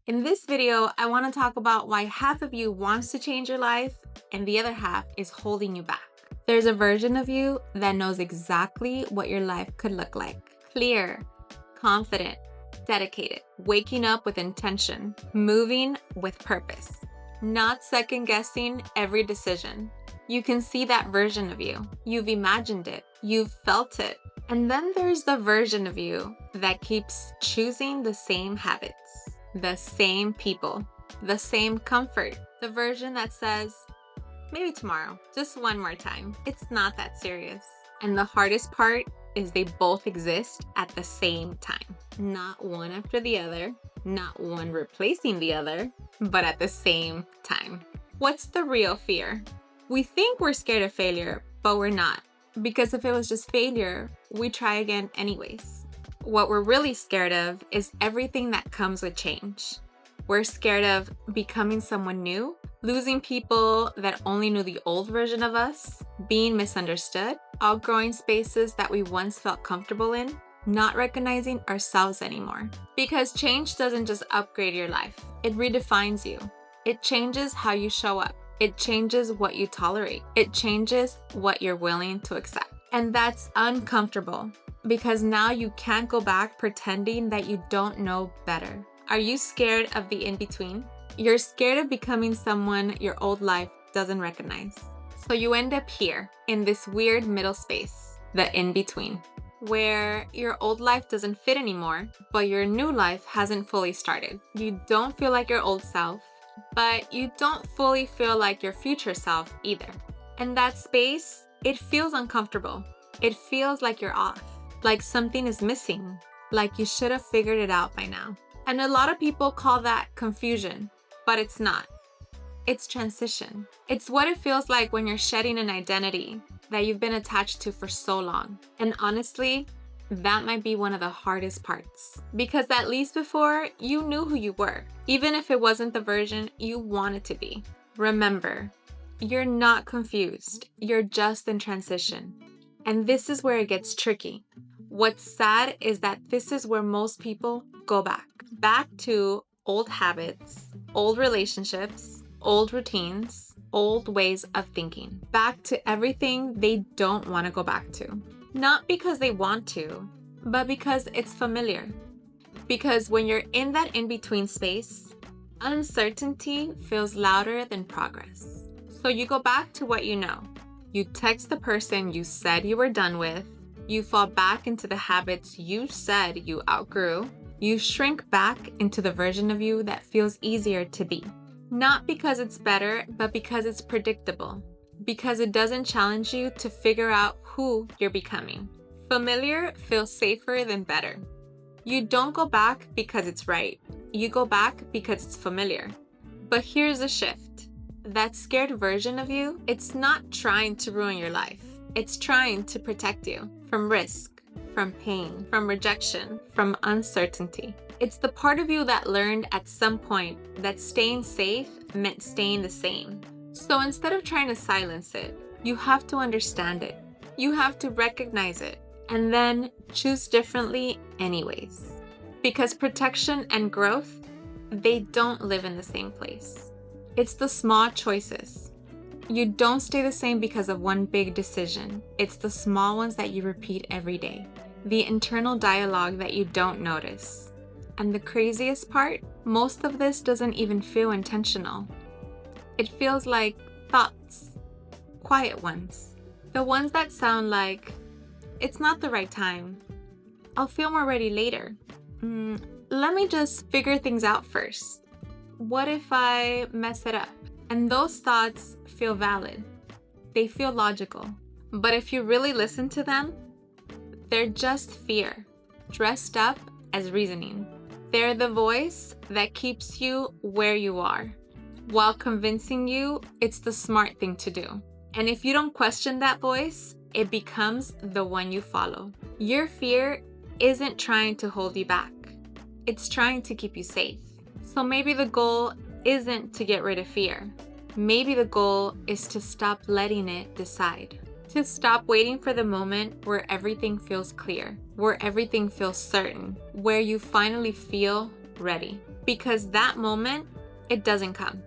In this video, I want to talk about why half of you wants to change your life and the other half is holding you back. There's a version of you that knows exactly what your life could look like. Clear, confident, dedicated, waking up with intention, moving with purpose, not second guessing every decision. You can see that version of you. You've imagined it. You've felt it. And then there's the version of you that keeps choosing the same habits, the same people, the same comfort. The version that says, maybe tomorrow, just one more time. It's not that serious. And the hardest part is they both exist at the same time. Not one after the other, not one replacing the other, but at the same time. What's the real fear? We think we're scared of failure, but we're not. Because if it was just failure, we try again anyways. What we're really scared of is everything that comes with change. We're scared of becoming someone new, losing people that only knew the old version of us, being misunderstood, outgrowing spaces that we once felt comfortable in, not recognizing ourselves anymore. Because change doesn't just upgrade your life, it redefines you. It changes how you show up. It changes what you tolerate. It changes what you're willing to accept. And that's uncomfortable because now you can't go back pretending that you don't know better. Are you scared of the in-between? You're scared of becoming someone your old life doesn't recognize. So you end up here in this weird middle space, the in-between, where your old life doesn't fit anymore, but your new life hasn't fully started. You don't feel like your old self, but you don't fully feel like your future self either. And that space, it feels uncomfortable. It feels like you're off, like something is missing, like you should have figured it out by now. And a lot of people call that confusion, but it's not. It's transition. It's what it feels like when you're shedding an identity that you've been attached to for so long. And honestly, that might be one of the hardest parts. Because at least before, you knew who you were, even if it wasn't the version you wanted to be. Remember, you're not confused. You're just in transition. And this is where it gets tricky. What's sad is that this is where most people go back. Back to old habits, old relationships, old routines, old ways of thinking. Back to everything they don't want to go back to. Not because they want to, but because it's familiar. Because when you're in that in-between space, uncertainty feels louder than progress. So you go back to what you know. You text the person you said you were done with. You fall back into the habits you said you outgrew. You shrink back into the version of you that feels easier to be. Not because it's better, but because it's predictable. Because it doesn't challenge you to figure out who you're becoming. Familiar feels safer than better. You don't go back because it's right. You go back because it's familiar. But here's the shift. That scared version of you, it's not trying to ruin your life. It's trying to protect you from risk, from pain, from rejection, from uncertainty. It's the part of you that learned at some point that staying safe meant staying the same. So instead of trying to silence it, you have to understand it. You have to recognize it and then choose differently anyways. Because protection and growth, they don't live in the same place. It's the small choices. You don't stay the same because of one big decision. It's the small ones that you repeat every day. The internal dialogue that you don't notice. And the craziest part, most of this doesn't even feel intentional. It feels like thoughts, quiet ones. The ones that sound like, it's not the right time. I'll feel more ready later. Let me just figure things out first. What if I mess it up? And those thoughts feel valid. They feel logical. But if you really listen to them, they're just fear, dressed up as reasoning. They're the voice that keeps you where you are, while convincing you it's the smart thing to do. And if you don't question that voice, it becomes the one you follow. Your fear isn't trying to hold you back. It's trying to keep you safe. So maybe the goal isn't to get rid of fear. Maybe the goal is to stop letting it decide. To stop waiting for the moment where everything feels clear, where everything feels certain, where you finally feel ready. because that moment, it doesn't come.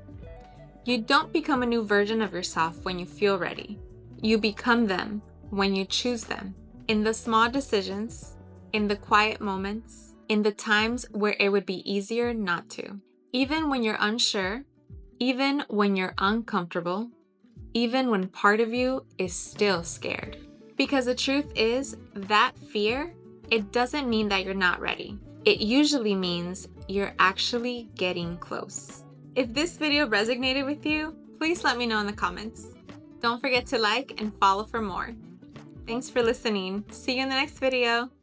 You don't become a new version of yourself when you feel ready. You become them when you choose them. In the small decisions, in the quiet moments, in the times where it would be easier not to. Even when you're unsure, even when you're uncomfortable, even when part of you is still scared. Because the truth is, that fear, it doesn't mean that you're not ready. It usually means you're actually getting close. If this video resonated with you, please let me know in the comments. Don't forget to like and follow for more. Thanks for listening. See you in the next video.